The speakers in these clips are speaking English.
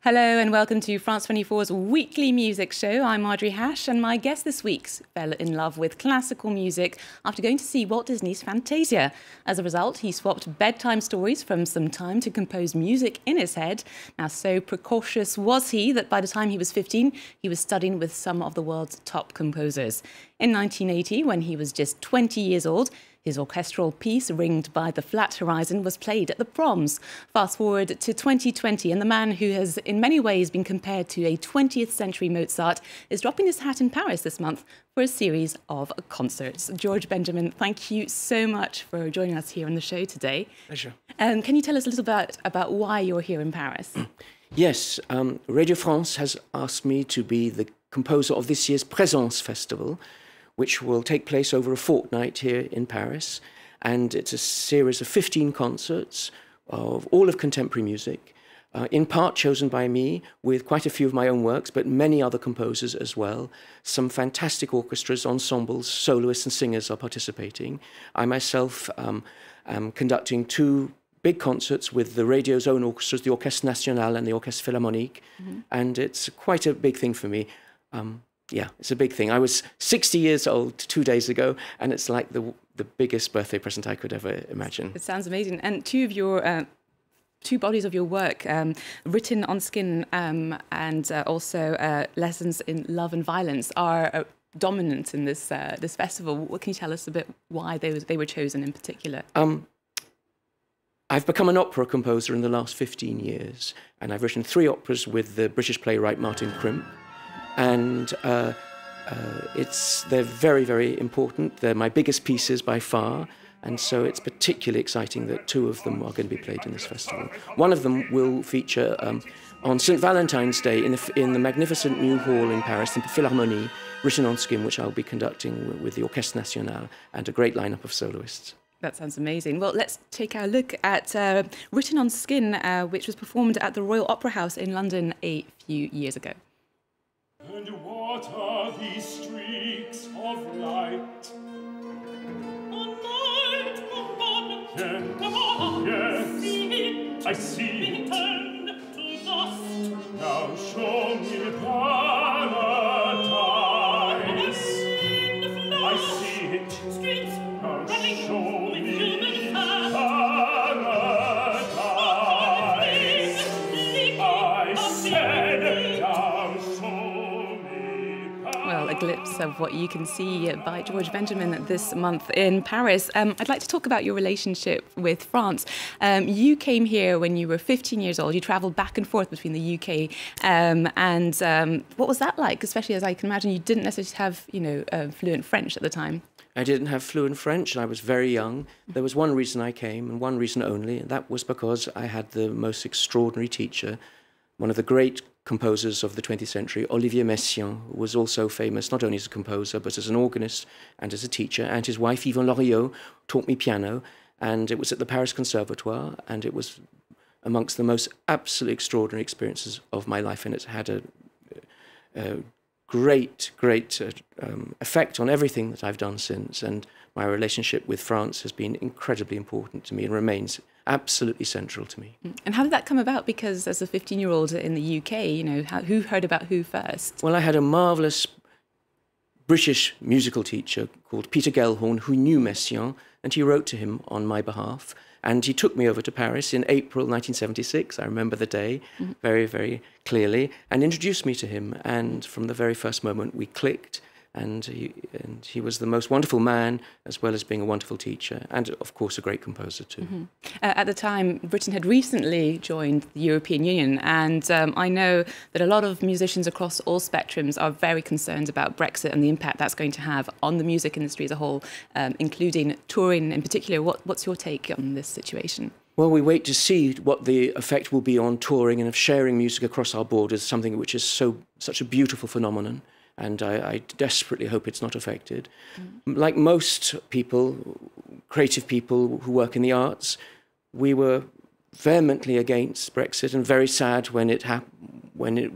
Hello and welcome to France 24's weekly music show. I'm Audrey Hash and my guest this week fell in love with classical music after going to see Walt Disney's Fantasia. As a result, he swapped bedtime stories from some time to compose music in his head. Now, so precocious was he that by the time he was 15, he was studying with some of the world's top composers. In 1980, when he was just 20 years old, his orchestral piece, Ringed by the Flat Horizon, was played at the Proms. Fast forward to 2020, and the man who has in many ways been compared to a 20th century Mozart is dropping his hat in Paris this month for a series of concerts. George Benjamin, thank you so much for joining us here on the show today. Pleasure. Can you tell us a little bit about why you're here in Paris? Yes, Radio France has asked me to be the composer of this year's Présences Festival, which will take place over a fortnight here in Paris. And it's a series of 15 concerts of all of contemporary music, in part chosen by me with quite a few of my own works, but many other composers as well. Some fantastic orchestras, ensembles, soloists and singers are participating. I myself am conducting two big concerts with the radio's own orchestras, the Orchestre National and the Orchestre Philharmonique. And it's quite a big thing for me. Yeah, it's a big thing. I was 60 years old 2 days ago, and it's like the biggest birthday present I could ever imagine. It sounds amazing. And two of your two bodies of your work, Written on Skin and also Lessons in Love and Violence, are dominant in this this festival. What can you tell us a bit why they were chosen in particular? I've become an opera composer in the last 15 years, and I've written 3 operas with the British playwright Martin Crimp. And they're very, very important. They're my biggest pieces by far. And so it's particularly exciting that 2 of them are going to be played in this festival. One of them will feature on St. Valentine's Day in the magnificent new hall in Paris, the Philharmonie, Written on Skin, which I'll be conducting with the Orchestre National and a great lineup of soloists. That sounds amazing. Well, let's take a look at Written on Skin, which was performed at the Royal Opera House in London a few years ago. And what are these streaks of light? A night yes, I see it. To dust. Now show me paradise. I see it. Now show me paradise. I said, now show me. Well, a glimpse of what you can see by George Benjamin this month in Paris. I'd like to talk about your relationship with France. You came here when you were 15 years old. You travelled back and forth between the UK. What was that like? Especially as I can imagine you didn't necessarily have, fluent French at the time. I didn't have fluent French, and I was very young. There was one reason I came, and one reason only, and that was because I had the most extraordinary teacher, one of the great composers of the 20th century, Olivier Messiaen, who was also famous not only as a composer, but as an organist and as a teacher. And his wife, Yvonne Loriot, taught me piano, and it was at the Paris Conservatoire, and it was amongst the most absolutely extraordinary experiences of my life, and it's had a great effect on everything that I've done since. And my relationship with France has been incredibly important to me and remains absolutely central to me. And how did that come about? Because as a 15-year-old in the UK, who heard about who first? Well, I had a marvellous British musical teacher called Peter Gellhorn who knew Messiaen, and he wrote to him on my behalf. And he took me over to Paris in April 1976, I remember the day very, very clearly, and introduced me to him. And from the very first moment, we clicked. And he was the most wonderful man, as well as being a wonderful teacher, and of course a great composer too. At the time, Britain had recently joined the European Union, and I know that a lot of musicians across all spectrums are very concerned about Brexit and the impact that's going to have on the music industry as a whole, including touring in particular. What's your take on this situation? Well, we wait to see what the effect will be on touring and of sharing music across our borders, something which is such a beautiful phenomenon, and I desperately hope it's not affected. Like most people, creative people who work in the arts, we were vehemently against Brexit and very sad when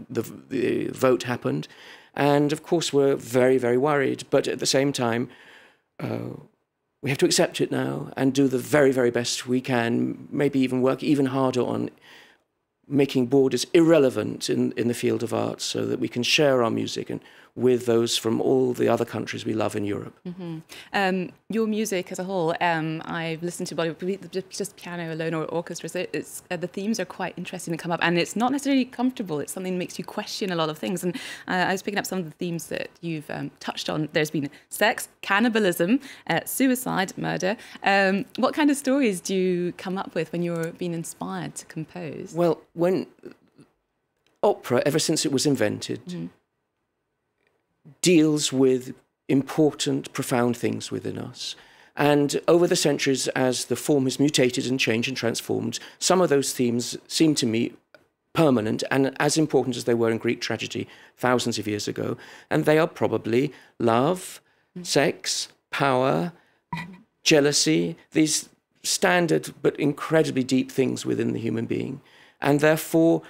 the vote happened. And of course, we're very, very worried. But at the same time, we have to accept it now and do the very, very best we can, maybe even work even harder on making borders irrelevant in the field of art so that we can share our music and with those from all the other countries we love in Europe. Your music as a whole, I've listened to just piano alone or orchestra, so the themes are quite interesting to come up, and it's not necessarily comfortable. It's something that makes you question a lot of things. And I was picking up some of the themes that you've touched on. There's been sex, cannibalism, suicide, murder. What kind of stories do you come up with when you're being inspired to compose? Well, when opera, ever since it was invented, deals with important, profound things within us. And over the centuries, as the form has mutated and changed and transformed, some of those themes seem to me permanent and as important as they were in Greek tragedy thousands of years ago. And they are probably love, sex, power, jealousy, these standard but incredibly deep things within the human being. And therefore,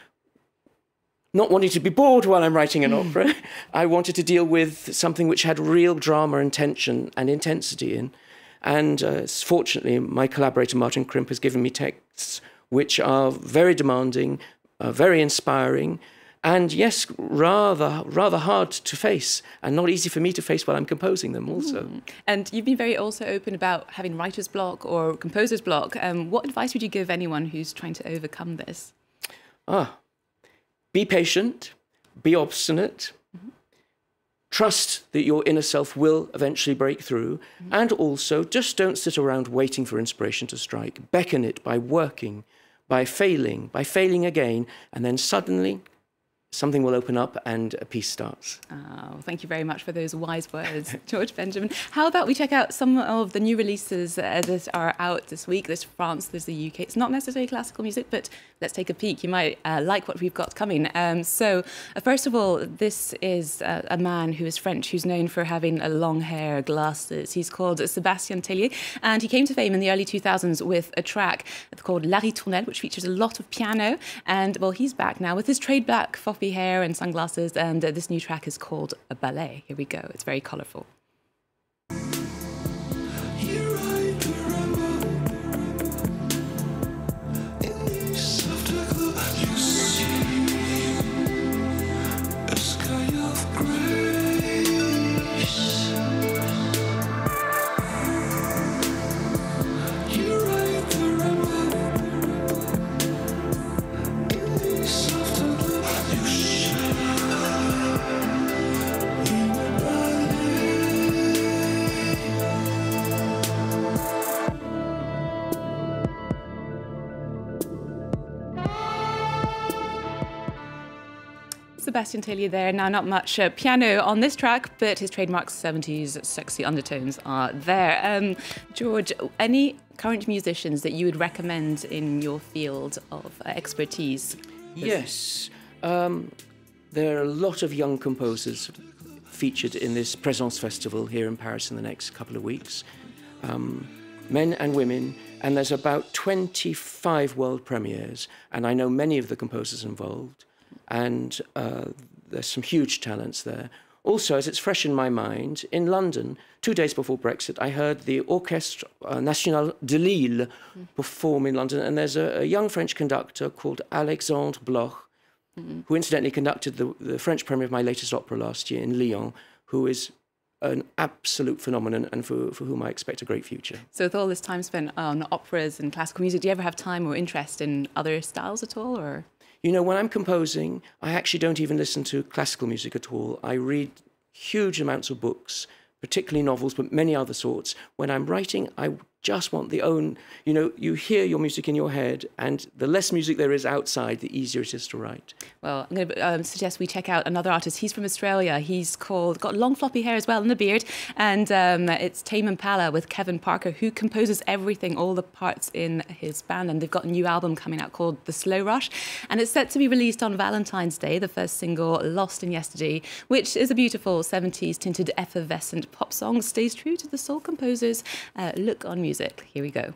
not wanting to be bored while I'm writing an opera, I wanted to deal with something which had real drama and tension and intensity in. And fortunately, my collaborator, Martin Krimp, has given me texts which are very demanding, very inspiring, and yes, rather hard to face, and not easy for me to face while I'm composing them also. And you've been very also open about having writer's block or composer's block. What advice would you give anyone who's trying to overcome this? Be patient, be obstinate, trust that your inner self will eventually break through, and also just don't sit around waiting for inspiration to strike. Beckon it by working, by failing again, and then suddenly something will open up and a piece starts. Oh, thank you very much for those wise words, George Benjamin. How about we check out some of the new releases that are out this week? There's France, there's the UK. It's not necessarily classical music, but let's take a peek. You might like what we've got coming. First of all, this is a man who is French, who's known for having long hair, glasses. He's called Sébastien Tellier, and he came to fame in the early 2000s with a track called La Ritournelle, which features a lot of piano. And, well, he's back now with his trade black fluffy hair and sunglasses, and this new track is called BALLET. Here we go. It's very colourful. Sébastien Tellier there. Now, not much piano on this track, but his trademark 70s sexy undertones are there. George, any current musicians that you would recommend in your field of expertise? Yes. There are a lot of young composers featured in this Présences Festival here in Paris in the next couple of weeks. Men and women, and there's about 25 world premieres, and I know many of the composers involved. And there's some huge talents there. Also, as it's fresh in my mind, in London, 2 days before Brexit, I heard the Orchestre National de Lille perform in London, and there's a young French conductor called Alexandre Bloch, who incidentally conducted the French premiere of my latest opera last year in Lyon, who is an absolute phenomenon and for whom I expect a great future. So with all this time spent on operas and classical music, do you ever have time or interest in other styles at all, or...? You know, when I'm composing, I actually don't even listen to classical music at all. I read huge amounts of books, particularly novels, but many other sorts. When I'm writing, I just want the own, you know, you hear your music in your head, and the less music there is outside, the easier it is to write. Well, I'm going to suggest we check out another artist. He's from Australia. He's got long floppy hair as well and a beard. And it's TAME IMPALA with Kevin Parker, who composes everything, all the parts in his band. And they've got a new album coming out called The Slow Rush. And it's set to be released on Valentine's Day, the first single, Lost in Yesterday, which is a beautiful 70s tinted effervescent pop song, stays true to the soul composer's look on music. Here we go.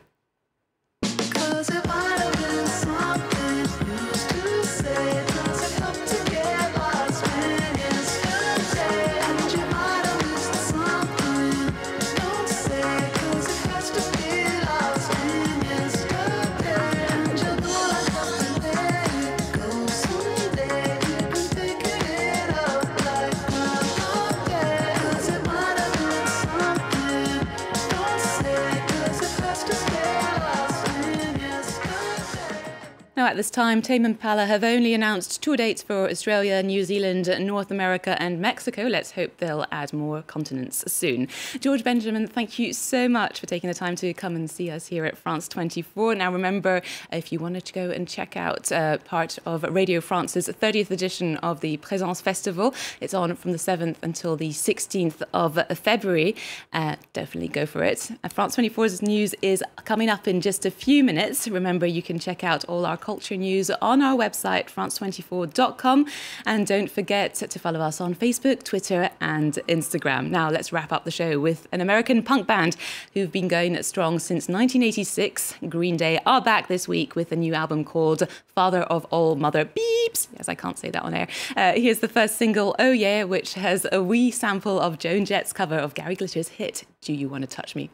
Now, at this time, TAME IMPALA have only announced tour dates for Australia, New Zealand, North America and Mexico. Let's hope they'll add more continents soon. George Benjamin, thank you so much for taking the time to come and see us here at France 24. Now, remember, if you wanted to go and check out part of Radio France's 30th edition of the Présences Festival, it's on from the 7th until the 16th of February. Definitely go for it. France 24's news is coming up in just a few minutes. Remember, you can check out all our culture news on our website, france24.com. And don't forget to follow us on Facebook, Twitter and Instagram. Now, let's wrap up the show with an American punk band who've been going strong since 1986. Green Day are back this week with a new album called Father of All Mother Beeps. Yes, I can't say that on air. Here's the first single, Oh Yeah, which has a wee sample of Joan Jett's cover of Gary Glitter's hit, Do You Want to Touch Me?